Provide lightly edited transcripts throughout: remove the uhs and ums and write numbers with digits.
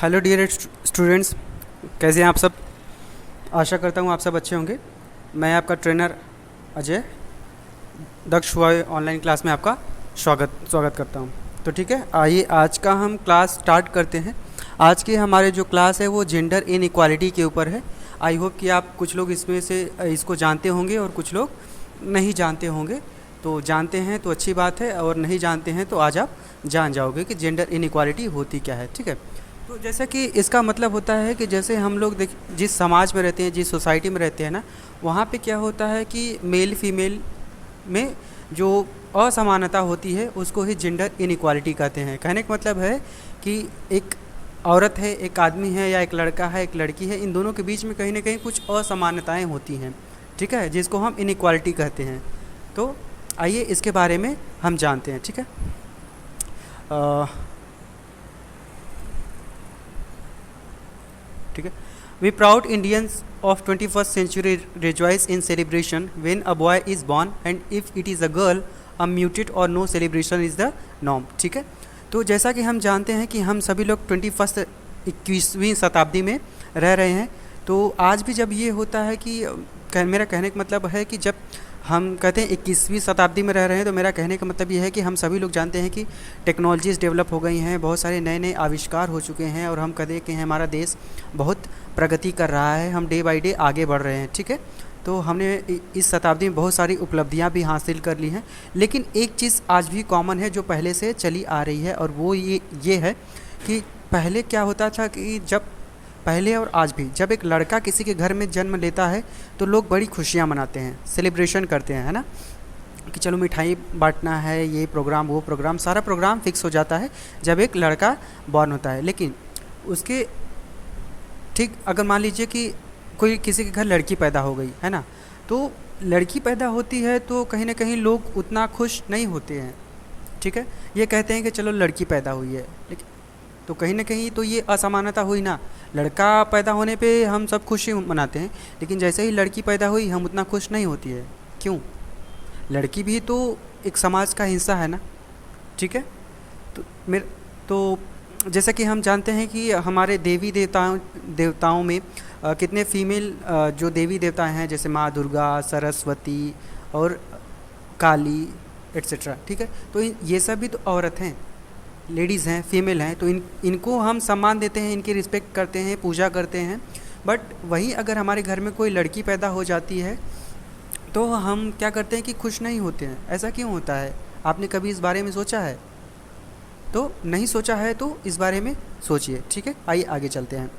Hello dear students, कैसे हैं आप सब। आशा करता हूँ आप सब अच्छे होंगे। मैं आपका ट्रेनर अजय दक्ष हुआ ऑनलाइन क्लास में आपका स्वागत करता हूँ। तो ठीक है, आइए आज का हम क्लास स्टार्ट करते हैं। आज की हमारे जो क्लास है वो जेंडर इनइक्वालिटी के ऊपर है। आई होप कि आप कुछ लोग इसमें से इसको जानते होंगे और कुछ लोग नहीं जानते होंगे। तो जानते हैं तो अच्छी बात है, और नहीं जानते हैं तो आज आप जान जाओगे कि जेंडर इनइक्वालिटी होती क्या है। ठीक है, तो जैसा कि इसका मतलब होता है कि जैसे हम लोग जिस समाज में रहते हैं, जिस सोसाइटी में रहते हैं ना, वहाँ पे क्या होता है कि मेल फीमेल में जो असमानता होती है उसको ही जेंडर इनइक्वालिटी कहते हैं। कहने का मतलब है कि एक औरत है, एक आदमी है, या एक लड़का है, एक लड़की है, इन दोनों के बीच में कहीं ना कहीं कुछ असमानताएं होती हैं। ठीक है, जिसको हम इनइक्वालिटी कहते हैं। तो आइए इसके बारे में हम जानते हैं। ठीक है, ठीक है। We proud Indians of 21st century rejoice in celebration when a boy is born and if it is a girl a muted or no celebration is the norm। ठीक है, तो जैसा कि हम जानते हैं कि हम सभी लोग 21वीं शताब्दी में रह रहे हैं। तो आज भी जब ये होता है कि मेरा कहने का मतलब है कि जब हम कहते हैं 21वीं शताब्दी में रह रहे हैं, तो मेरा कहने का मतलब ये है कि हम सभी लोग जानते हैं कि टेक्नोलॉजीज़ डेवलप हो गई हैं, बहुत सारे नए नए आविष्कार हो चुके हैं, और हम कहते हैं कि हमारा देश बहुत प्रगति कर रहा है, हम डे बाय डे आगे बढ़ रहे हैं। ठीक है, तो हमने इस शताब्दी में बहुत सारी उपलब्धियां भी हासिल कर ली हैं। लेकिन एक चीज़ आज भी कॉमन है जो पहले से चली आ रही है, और वो ये है कि पहले क्या होता था कि जब पहले और आज भी जब एक लड़का किसी के घर में जन्म लेता है तो लोग बड़ी खुशियाँ मनाते हैं, सेलिब्रेशन करते हैं, है ना, कि चलो मिठाई बांटना है, ये प्रोग्राम वो प्रोग्राम, सारा प्रोग्राम फिक्स हो जाता है जब एक लड़का बॉर्न होता है। लेकिन उसके ठीक अगर मान लीजिए कि कोई किसी के घर लड़की पैदा हो गई है ना, तो लड़की पैदा होती है तो कहीं ना कहीं लोग उतना खुश नहीं होते हैं। ठीक है, ये कहते हैं कि चलो लड़की पैदा हुई है, लेकिन तो कहीं ना कहीं तो ये असमानता हुई ना। लड़का पैदा होने पे हम सब खुशी मनाते हैं, लेकिन जैसे ही लड़की पैदा हुई हम उतना खुश नहीं होती है। क्यों? लड़की भी तो एक समाज का हिस्सा है ना। ठीक है, तो जैसा कि हम जानते हैं कि हमारे देवी देवताओं में कितने फीमेल जो देवी देवता हैं, जैसे माँ दुर्गा, सरस्वती और काली एट्सेट्रा। ठीक है, तो ये सब भी तो औरत हैं, लेडीज़ हैं, फीमेल हैं। तो इनको हम सम्मान देते हैं, इनकी रिस्पेक्ट करते हैं, पूजा करते हैं। बट वहीं अगर हमारे घर में कोई लड़की पैदा हो जाती है तो हम क्या करते हैं कि खुश नहीं होते हैं। ऐसा क्यों होता है? आपने कभी इस बारे में सोचा है? तो नहीं सोचा है तो इस बारे में सोचिए। ठीक है, आइए आगे चलते हैं।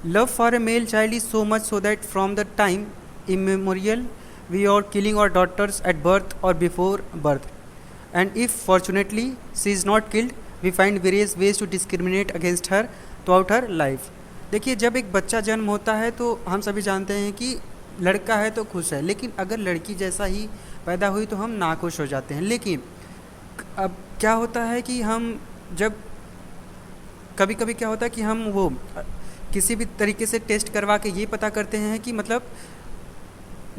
Love for a male child is so much so that from the time immemorial we are killing our daughters at birth और before birth, and if fortunately she is not killed we find various ways to discriminate against her throughout her life। देखिए, जब एक बच्चा जन्म होता है तो हम सभी जानते हैं कि लड़का है तो खुश है, लेकिन अगर लड़की जैसा ही पैदा हुई तो हम नाखुश हो जाते हैं। लेकिन अब क्या होता है कि हम जब कभी कभी क्या होता है कि हम वो किसी भी तरीके से टेस्ट करवा के ये पता करते हैं कि मतलब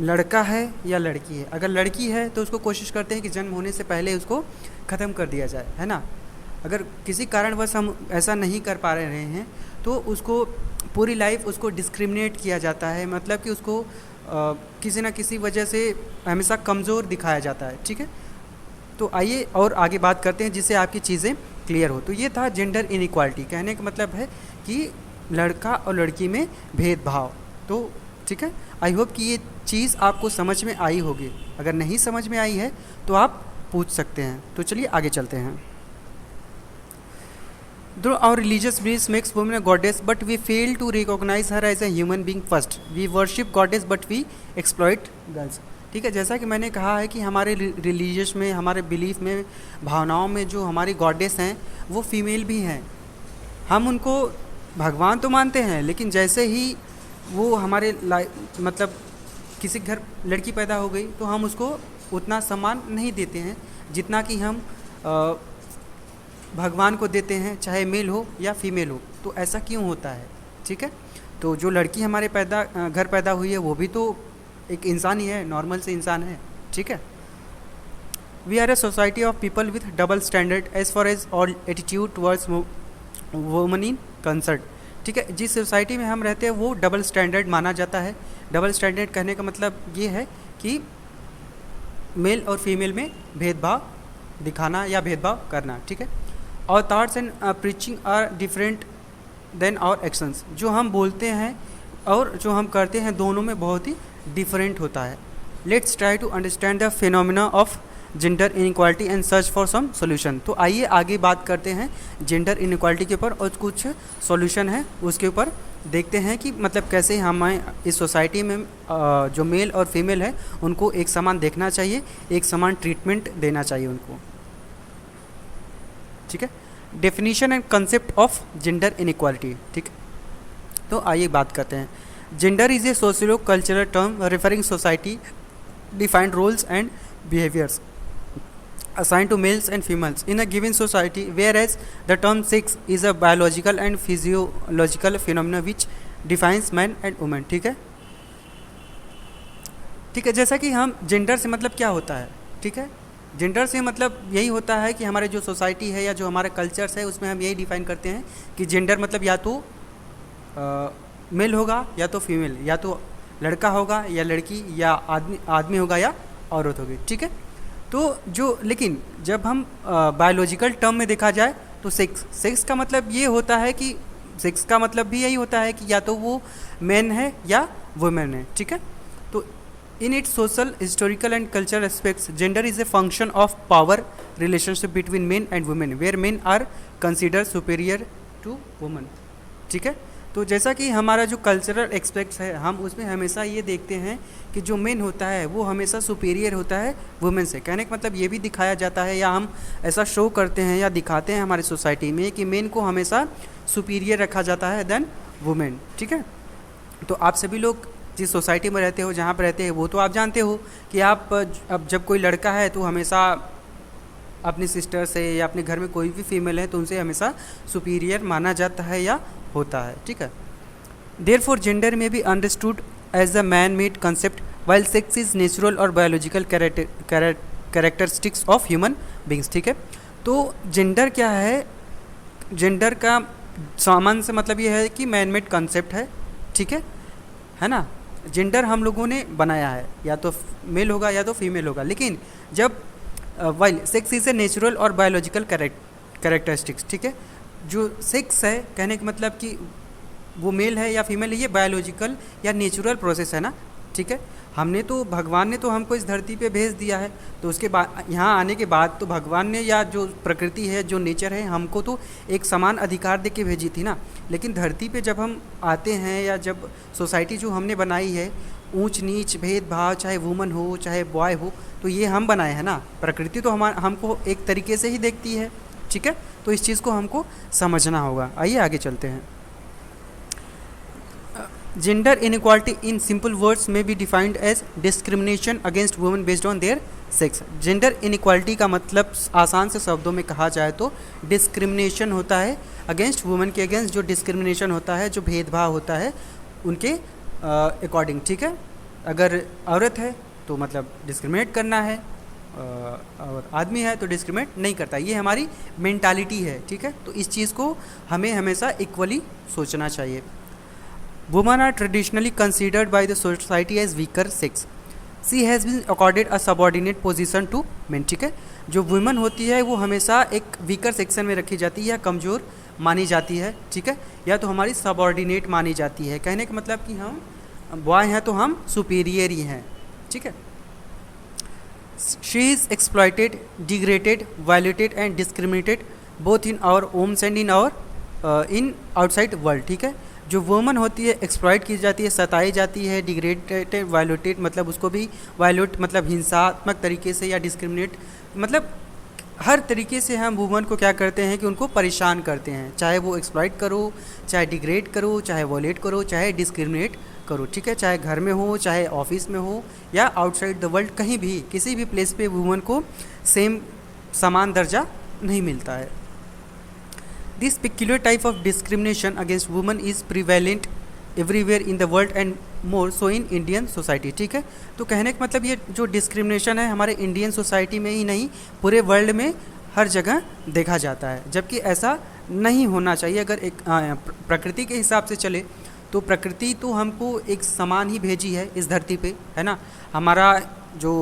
लड़का है या लड़की है। अगर लड़की है तो उसको कोशिश करते हैं कि जन्म होने से पहले उसको ख़त्म कर दिया जाए, है ना। अगर किसी कारणवश हम ऐसा नहीं कर पा रहे हैं तो उसको पूरी लाइफ उसको डिस्क्रिमिनेट किया जाता है, मतलब कि उसको किसी ना किसी वजह से हमेशा कमज़ोर दिखाया जाता है। ठीक है, तो आइए और आगे बात करते हैं जिससे आपकी चीज़ें क्लियर हो। तो ये था जेंडर इनइक्वालिटी। कहने का मतलब है कि लड़का और लड़की में भेदभाव। तो ठीक है, आई होप कि ये चीज़ आपको समझ में आई होगी। अगर नहीं समझ में आई है तो आप पूछ सकते हैं। तो चलिए आगे चलते हैं। Though our religious beliefs makes women a goddess, but we fail to recognize her as a human being first. We worship goddess, but we exploit girls। ठीक है, जैसा कि मैंने कहा है कि हमारे रिलीजियस में, हमारे बिलीफ में, भावनाओं में जो हमारी गॉडेस हैं वो फीमेल भी हैं। हम उनको भगवान तो मानते हैं, लेकिन जैसे ही वो हमारे मतलब किसी घर लड़की पैदा हो गई तो हम उसको उतना सम्मान नहीं देते हैं जितना कि हम भगवान को देते हैं, चाहे मेल हो या फीमेल हो। तो ऐसा क्यों होता है? ठीक है, तो जो लड़की हमारे घर पैदा हुई है वो भी तो एक इंसान ही है, नॉर्मल से इंसान है। ठीक है, we are a society of people with double standard as for as all attitude towards woman in concert. ठीक है, जिस सोसाइटी में हम रहते हैं वो डबल स्टैंडर्ड माना जाता है। डबल स्टैंडर्ड कहने का मतलब ये है कि मेल और फीमेल में भेदभाव दिखाना या भेदभाव करना। ठीक है, और thoughts and preaching are different than our actions. जो हम बोलते हैं और जो हम करते हैं दोनों में बहुत ही डिफरेंट होता है। Let's try to understand the phenomena of gender inequality and search for some solution. तो आइए आगे बात करते हैं जेंडर इनइक्वालिटी के ऊपर और कुछ सॉल्यूशन है उसके ऊपर देखते हैं कि मतलब कैसे हमें इस सोसाइटी में जो मेल और फीमेल है उनको एक समान देखना चाहिए, एक समान ट्रीटमेंट देना चाहिए उनको। ठीक है, definition and concept of gender inequality. ठीक है, तो आइए बात करते हैं। Gender is a socio cultural term referring society defined roles and behaviours assigned to males and females in a given society, whereas the term sex is a biological and physiological phenomena which defines man and woman। ठीक है, ठीक है, जैसा कि हम gender से मतलब क्या होता है। ठीक है, जेंडर से मतलब यही होता है कि हमारे जो सोसाइटी है या जो हमारा कल्चर्स है उसमें हम यही डिफाइन करते हैं कि जेंडर मतलब या तो मेल होगा या तो फीमेल, या तो लड़का होगा या लड़की, या आदमी होगा या औरत होगी। ठीक है, तो जो लेकिन जब हम बायोलॉजिकल टर्म में देखा जाए तो सेक्स का मतलब ये होता है कि सेक्स का मतलब भी यही होता है कि या तो वो मैन है या वुमेन है। ठीक है, तो in its social historical and cultural aspects gender is a function of power relationship between men and women where men are consider superior to women. ठीक है, तो जैसा कि हमारा जो कल्चरल एक्सपेक्ट्स है हम उसमें हमेशा ये देखते हैं कि जो मेन होता है वो हमेशा सुपीरियर होता है वुमेन से। कहने का मतलब ये भी दिखाया जाता है या हम ऐसा शो करते हैं या दिखाते हैं हमारी सोसाइटी में कि मेन को हमेशा सुपीरियर रखा जाता है देन वुमेन। ठीक है, तो आप सभी लोग जिस सोसाइटी में रहते हो, जहाँ पर रहते हैं, वो तो आप जानते हो कि आप अब जब कोई लड़का है तो हमेशा अपनी सिस्टर से या अपने घर में कोई भी फीमेल है तो उनसे हमेशा सुपीरियर माना जाता है या होता है। ठीक है, therefore gender may be understood as a man made concept while sex is natural और biological characteristics of human beings. ठीक है, तो जेंडर क्या है, जेंडर का सामान्य से मतलब ये है कि मैन मेड कंसेप्ट है। ठीक है ना, जेंडर हम लोगों ने बनाया है, या तो मेल होगा या तो फीमेल होगा। लेकिन जब while sex is a natural और बायोलॉजिकल कैरेक्टरिस्टिक्स। ठीक है, जो सेक्स है कहने का मतलब कि वो मेल है या फीमेल है, ये बायोलॉजिकल या नेचुरल प्रोसेस है ना। ठीक है, हमने तो भगवान ने तो हमको इस धरती पे भेज दिया है, तो उसके बाद यहाँ आने के बाद तो भगवान ने या जो प्रकृति है, जो नेचर है, हमको तो एक समान अधिकार दे के भेजी थी ना। लेकिन धरती पे जब हम आते हैं या जब सोसाइटी जो हमने बनाई है, ऊंच नीच भेदभाव, चाहे वुमन हो चाहे बॉय हो, तो ये हम बनाए हैं ना। प्रकृति तो हमको एक तरीके से ही देखती है। ठीक है, तो इस चीज़ को हमको समझना होगा। आइए आगे चलते हैं। Gender inequality in simple words may be defined as discrimination against women based on their sex. Gender inequality का मतलब आसान से शब्दों में कहा जाए तो डिस्क्रिमिनेशन होता है अगेंस्ट वुमेन के अगेंस्ट, जो डिस्क्रिमिनेशन होता है, जो भेदभाव होता है उनके अकॉर्डिंग। ठीक है, अगर औरत है तो मतलब डिस्क्रिमिनेट करना है, और आदमी है तो डिस्क्रिमिनेट नहीं करता। ये हमारी मेंटालिटी है। ठीक है, तो इस चीज़ को हमें हमेशा इक्वली सोचना चाहिए। Women are traditionally considered by the society as weaker sex. She has been accorded a subordinate position to men. ठीक है, जो वुमेन होती है वो हमेशा एक वीकर सेक्शन में रखी जाती है या कमज़ोर मानी जाती है। ठीक है, या तो हमारी सबॉर्डिनेट मानी जाती है। कहने का मतलब कि हम बॉय हैं तो हम सुपीरियर ही हैं। ठीक है, she is exploited, degraded, violated and discriminated both in our homes and in our in outside world. ठीक है, जो वुमन होती है एक्सप्लॉयट की जाती है, सताई जाती है, डिग्रेडेड, वायलेटेड मतलब उसको भी वायलेट मतलब हिंसात्मक तरीके से या डिस्क्रिमिनेट मतलब हर तरीके से हम वुमन को क्या करते हैं कि उनको परेशान करते हैं, चाहे वो एक्सप्लॉइट करो, चाहे डिग्रेड करो, चाहे वॉलेट करो, चाहे डिस्क्रिमिनेट करो। ठीक है, चाहे घर में हो, चाहे ऑफिस में हो या आउटसाइड द वर्ल्ड, कहीं भी किसी भी प्लेस पे वुमन को सेम समान दर्जा नहीं मिलता है। This peculiar type of discrimination against women is prevalent everywhere in the world and more so in Indian society। ठीक है, तो कहने का मतलब ये जो डिस्क्रिमिनेशन है हमारे इंडियन सोसाइटी में ही नहीं पूरे वर्ल्ड में हर जगह देखा जाता है। जबकि ऐसा नहीं होना चाहिए। अगर एक प्रकृति के हिसाब से चले तो प्रकृति तो हमको एक समान ही भेजी है इस धरती पे, है ना। हमारा जो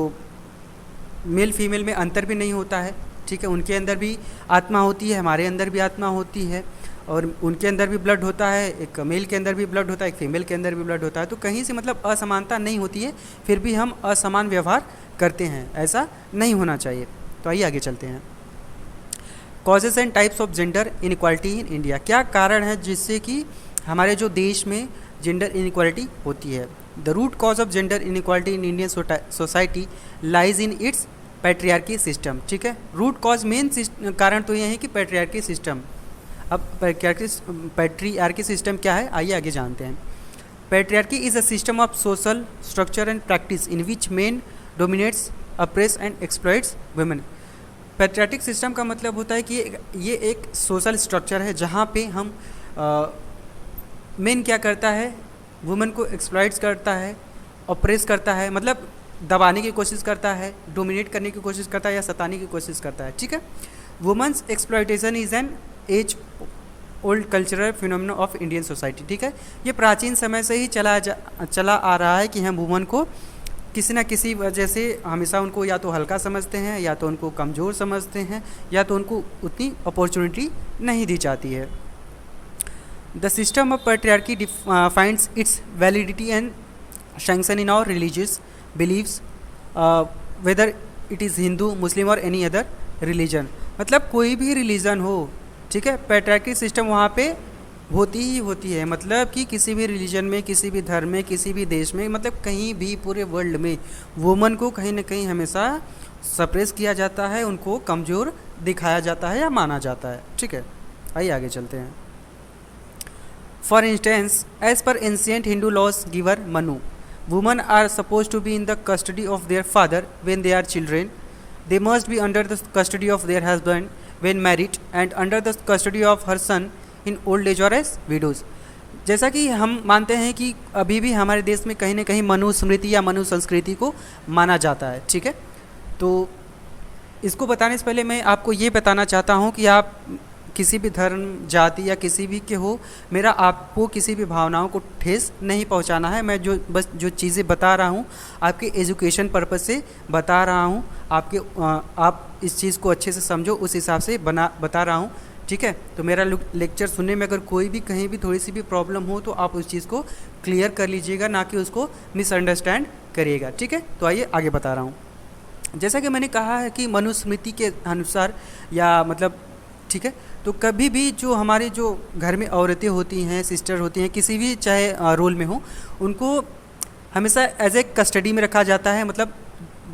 मेल फीमेल में अंतर भी नहीं होता है, ठीक है। उनके अंदर भी आत्मा होती है, हमारे अंदर भी आत्मा होती है, और उनके अंदर भी ब्लड होता है, एक मेल के अंदर भी ब्लड होता है, एक फीमेल के अंदर भी ब्लड होता है। तो कहीं से मतलब असमानता नहीं होती है, फिर भी हम असमान व्यवहार करते हैं, ऐसा नहीं होना चाहिए। तो आइए आगे चलते हैं। Causes and types of gender inequality in India. क्या कारण है जिससे कि हमारे जो देश में जेंडर इनइक्वालिटी होती है। The root cause of gender inequality in Indian society lies in its patriarchy system, ठीक है। रूट कॉज मेन कारण तो ये है कि पैट्रियार्की सिस्टम। अब पैट्रियार्की सिस्टम क्या है, आइए आगे जानते हैं। Patriarchy is a system of social structure and practice in which men dominates, oppress and exploits women. Patriarchic system का मतलब होता है कि ये एक सोशल स्ट्रक्चर है जहाँ पे हम मेन क्या करता है, वुमेन को एक्सप्लॉइट्स करता है, ऑप्रेस करता है, मतलब दबाने की कोशिश करता है, डोमिनेट करने की कोशिश करता है या सताने की कोशिश करता है, ठीक है। Women's exploitation is an age old cultural phenomena of Indian society, ठीक है। ये प्राचीन समय से ही चला आ रहा है कि हम वुमेन को किसी न किसी वजह से हमेशा उनको या तो हल्का समझते हैं, या तो उनको कमज़ोर समझते हैं, या तो उनको उतनी अपॉर्चुनिटी नहीं दी जाती है। The system of patriarchy finds its validity and sanction in our religious believes, whether it is Hindu, Muslim और एनी अदर रिलीजन। मतलब कोई भी रिलीजन हो, ठीक है, पैट्रियार्की सिस्टम वहाँ पे होती ही होती है। मतलब कि किसी भी रिलीजन में, किसी भी धर्म में, किसी भी देश में, मतलब कहीं भी पूरे वर्ल्ड में वुमन को कहीं ना कहीं हमेशा सप्रेस किया जाता है, उनको कमज़ोर दिखाया जाता है या माना जाता है, ठीक है। आइए आगे चलते हैं। For instance, as per ancient Hindu laws giver Manu, woman are suppose to be in the custody of their father when they are children, they must be under the custody of their husband when married and under the custody of her son in old age और as widows. जैसा कि हम मानते हैं कि अभी भी हमारे देश में कहीं ना कहीं मनुस्मृति या मनु संस्कृति को माना जाता है, ठीक है। तो इसको बताने से पहले मैं आपको ये बताना चाहता हूँ कि आप किसी भी धर्म, जाति या किसी भी के हो, मेरा आपको किसी भी भावनाओं को ठेस नहीं पहुँचाना है। मैं जो चीज़ें बता रहा हूँ आपके एजुकेशन पर्पज़ से बता रहा हूँ, आप इस चीज़ को अच्छे से समझो, उस हिसाब से बता रहा हूँ, ठीक है। तो मेरा लेक्चर सुनने में अगर कोई भी कहीं भी थोड़ी सी भी प्रॉब्लम हो तो आप उस चीज़ को क्लियर कर लीजिएगा, ना कि उसको मिसअंडरस्टैंड करिएगा, ठीक है। तो आइए आगे बता रहा हूँ। जैसा कि मैंने कहा है कि मनुस्मृति के अनुसार या मतलब, ठीक है, तो कभी भी जो हमारे जो घर में औरतें होती हैं, सिस्टर होती हैं, किसी भी चाहे रोल में हो, उनको हमेशा एज ए कस्टडी में रखा जाता है, मतलब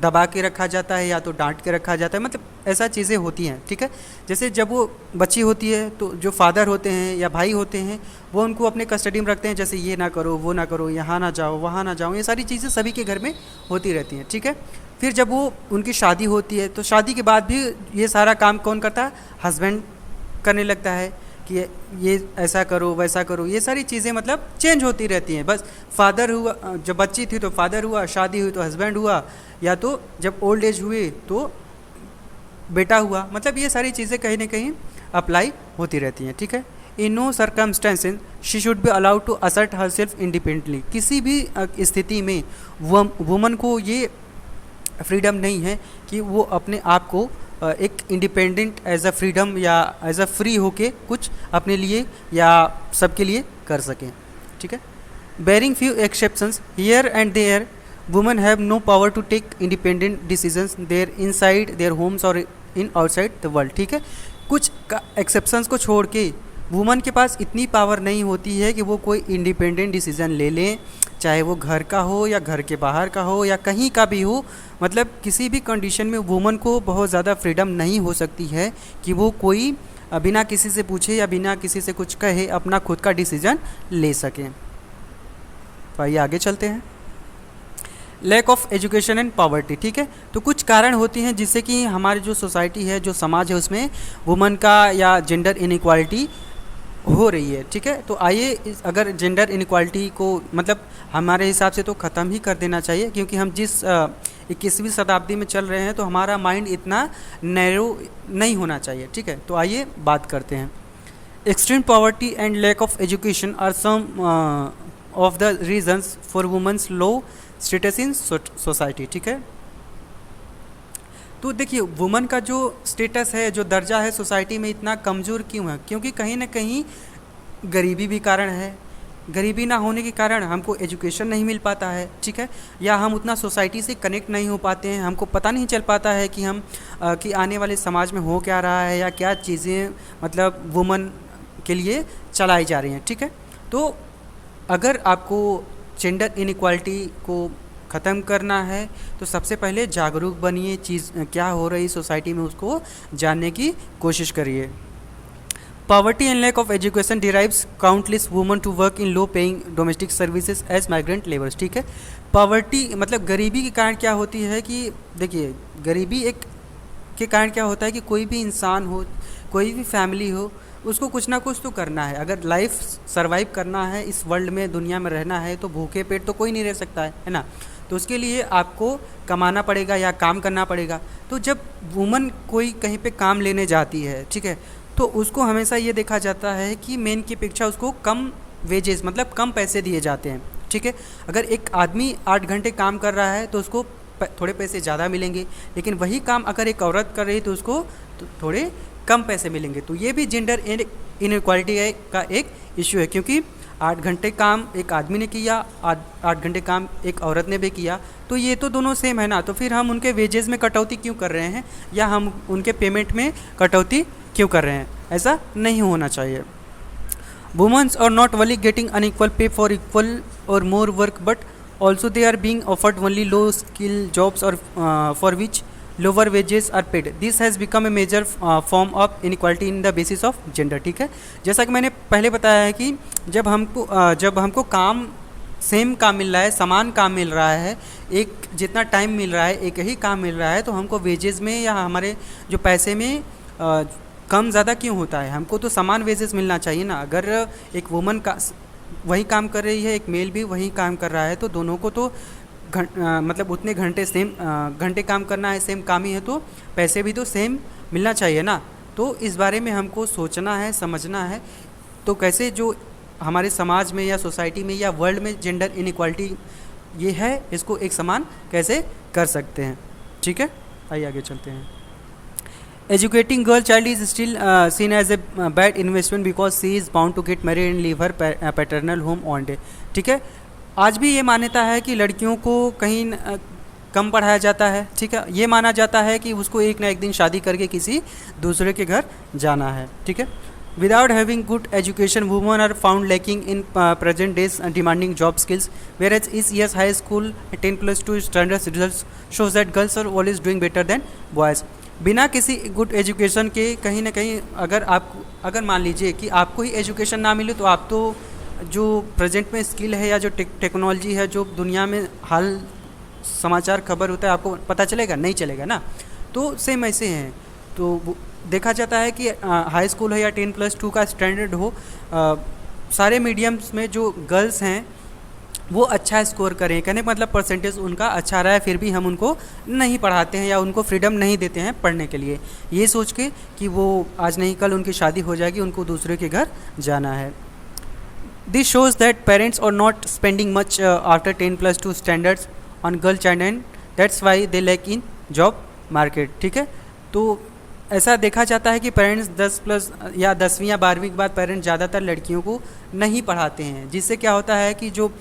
दबा के रखा जाता है या तो डांट के रखा जाता है, मतलब ऐसा चीज़ें होती हैं, ठीक है। जैसे जब वो बच्ची होती है तो जो फादर होते हैं या भाई होते हैं वो उनको अपने कस्टडी में रखते हैं, जैसे ये ना करो, वो ना करो, यहाँ ना जाओ, वहाँ ना जाओ, ये सारी चीज़ें सभी के घर में होती रहती हैं, ठीक है। फिर जब वो उनकी शादी होती है तो शादी के बाद भी ये सारा काम कौन करता है, हस्बैंड करने लगता है कि ये ऐसा करो, वैसा करो, ये सारी चीज़ें मतलब चेंज होती रहती हैं। बस फादर हुआ, जब बच्ची थी तो फादर हुआ, शादी हुई तो हस्बैंड हुआ, या तो जब ओल्ड एज हुए तो बेटा हुआ, मतलब ये सारी चीज़ें कहीं ना कहीं अप्लाई होती रहती हैं, ठीक है। In no circumstances she should be allowed to assert herself independently. किसी भी स्थिति में वुमन को ये फ्रीडम नहीं है कि वो अपने आप को एक इंडिपेंडेंट एज अ फ्रीडम या एज अ फ्री होके कुछ अपने लिए या सबके लिए कर सकें, ठीक है। Barring few exceptions here and there, women have no power to take independent decisions their inside their homes और इन आउटसाइड द वर्ल्ड, ठीक है। कुछ एक्सेप्शंस को छोड़ के वुमन के पास इतनी पावर नहीं होती है कि वो कोई इंडिपेंडेंट डिसीजन ले लें, चाहे वो घर का हो या घर के बाहर का हो या कहीं का भी हो। मतलब किसी भी कंडीशन में वुमन को बहुत ज़्यादा फ्रीडम नहीं हो सकती है कि वो कोई बिना किसी से पूछे या बिना किसी से कुछ कहे अपना खुद का डिसीजन ले सकें। तो आइए आगे चलते हैं। Lack of education and poverty, ठीक है। तो कुछ कारण होती हैं जिससे कि हमारी जो सोसाइटी है, जो समाज है, उसमें वुमन का या जेंडर इनइक्वालिटी हो रही है, ठीक है। तो आइए अगर जेंडर इनइक्वालिटी को मतलब हमारे हिसाब से तो ख़त्म ही कर देना चाहिए, क्योंकि हम जिस 21वीं शताब्दी में चल रहे हैं तो हमारा माइंड इतना नैरो नहीं होना चाहिए, ठीक है। तो आइए बात करते हैं। Extreme poverty and lack of education are some of the reasons for women's low status in society. ठीक है, तो देखिए वुमन का जो स्टेटस है, जो दर्जा है सोसाइटी में इतना कमज़ोर क्यों है? क्योंकि कहीं ना कहीं गरीबी भी कारण है। गरीबी ना होने के कारण हमको एजुकेशन नहीं मिल पाता है, ठीक है, या हम उतना सोसाइटी से कनेक्ट नहीं हो पाते हैं, हमको पता नहीं चल पाता है कि हम कि आने वाले समाज में हो क्या रहा है या क्या चीज़ें मतलब वुमन के लिए चलाई जा रही हैं, ठीक है। तो अगर आपको जेंडर इनइक्वालिटी को ख़त्म करना है तो सबसे पहले जागरूक बनिए, चीज़ क्या हो रही सोसाइटी में उसको जानने की कोशिश करिए। Poverty and lack of education derives countless women to work in low paying domestic services as migrant laborers, ठीक है। पॉवर्टी मतलब गरीबी के कारण क्या होती है कि देखिए गरीबी एक के कारण क्या होता है कि कोई भी इंसान हो, कोई भी फैमिली हो, उसको कुछ ना कुछ तो करना है। अगर लाइफ सर्वाइव करना है, इस वर्ल्ड में दुनिया में रहना है, तो भूखे पेट तो कोई नहीं रह सकता है ना। तो उसके लिए आपको कमाना पड़ेगा या काम करना पड़ेगा। तो जब वुमन कोई कहीं पे काम लेने जाती है, ठीक है, तो उसको हमेशा ये देखा जाता है कि मेन की अपेक्षा उसको कम वेजेस मतलब कम पैसे दिए जाते हैं, ठीक है। अगर एक आदमी 8 घंटे काम कर रहा है तो उसको थोड़े पैसे ज़्यादा मिलेंगे, लेकिन वही काम अगर एक औरत कर रही है तो उसको थोड़े कम पैसे मिलेंगे। तो ये भी जेंडर इनइक्वालिटी का एक इशू है, क्योंकि 8 घंटे काम एक आदमी ने किया, 8 घंटे काम एक औरत ने भी किया, तो ये तो दोनों सेम है ना। तो फिर हम उनके वेजेस में कटौती क्यों कर रहे हैं या हम उनके पेमेंट में कटौती क्यों कर रहे हैं? ऐसा नहीं होना चाहिए। Women's are not only getting unequal pay for equal और more work, but also they are being offered only low skill jobs और for which lower wages are paid. This has become a major form of inequality in the basis of gender, ठीक है। जैसा कि मैंने पहले बताया है कि जब हमको काम सेम काम मिल रहा है, समान काम मिल रहा है, एक जितना टाइम मिल रहा है, एक ही काम मिल रहा है, तो हमको वेजेस में या हमारे जो पैसे में कम ज़्यादा क्यों होता है? हमको तो समान वेजेस मिलना चाहिए ना। अगर एक वुमन का वही काम कर रही है, एक मेल भी वही काम कर रहा है, तो दोनों को तो मतलब उतने घंटे सेम घंटे काम करना है, सेम काम ही है, तो पैसे भी तो सेम मिलना चाहिए ना। तो इस बारे में हमको सोचना है, समझना है, तो कैसे जो हमारे समाज में या सोसाइटी में या वर्ल्ड में जेंडर इनइक्वालिटी ये है, इसको एक समान कैसे कर सकते हैं, ठीक है। आइए आगे चलते हैं। Educating girl child is still seen as a bad investment because she is bound to get married and leave her paternal home one day, ठीक है। आज भी ये मान्यता है कि लड़कियों को कहीं कम पढ़ाया जाता है, ठीक है। ये माना जाता है कि उसको एक ना एक दिन शादी करके किसी दूसरे के घर जाना है, ठीक है। Without having good education, women are found lacking in present days demanding job skills, whereas each year's high school 10+2 standards results shows that girls are always doing better than boys. बिना किसी गुड एजुकेशन के कहीं ना कहीं अगर मान लीजिए कि आपको ही एजुकेशन ना मिले, तो आप तो जो प्रेजेंट में स्किल है या जो टेक्नोलॉजी है, जो दुनिया में हाल समाचार खबर होता है, आपको पता चलेगा? नहीं चलेगा ना। तो सेम ऐसे हैं। तो देखा जाता है कि हाई स्कूल है या 10+2 का स्टैंडर्ड हो, सारे मीडियम्स में जो गर्ल्स हैं वो अच्छा स्कोर करें, कहने का मतलब परसेंटेज उनका अच्छा रहा है, फिर भी हम उनको नहीं पढ़ाते हैं या उनको फ्रीडम नहीं देते हैं पढ़ने के लिए, ये सोच के कि वो आज नहीं कल उनकी शादी हो जाएगी, उनको दूसरे के घर जाना है। This shows that parents are not spending much after 10+2 standards on girl child and that's why they lack in job market, ठीक है। तो ऐसा देखा जाता है कि पेरेंट्स 10+ या 10वीं या 12वीं के बाद पेरेंट्स ज़्यादातर लड़कियों को नहीं पढ़ाते हैं, जिससे क्या होता है कि जो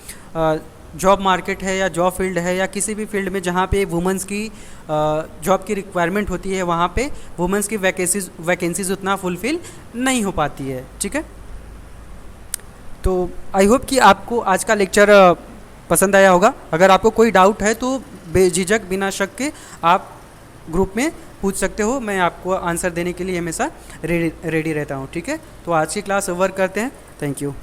जॉब मार्केट है या जॉब फील्ड है या किसी भी फील्ड में जहाँ पे वुमेंस की जॉब की रिक्वायरमेंट होती है, वहाँ पे वुमेंस की वैकेंसीज उतना फुलफ़िल नहीं हो पाती है, ठीक है। तो आई होप कि आपको आज का लेक्चर पसंद आया होगा। अगर आपको कोई डाउट है तो बेझिझक बिना शक के आप ग्रुप में पूछ सकते हो, मैं आपको आंसर देने के लिए हमेशा रेडी रहता हूँ, ठीक है। तो आज की क्लास ओवर करते हैं। Thank you.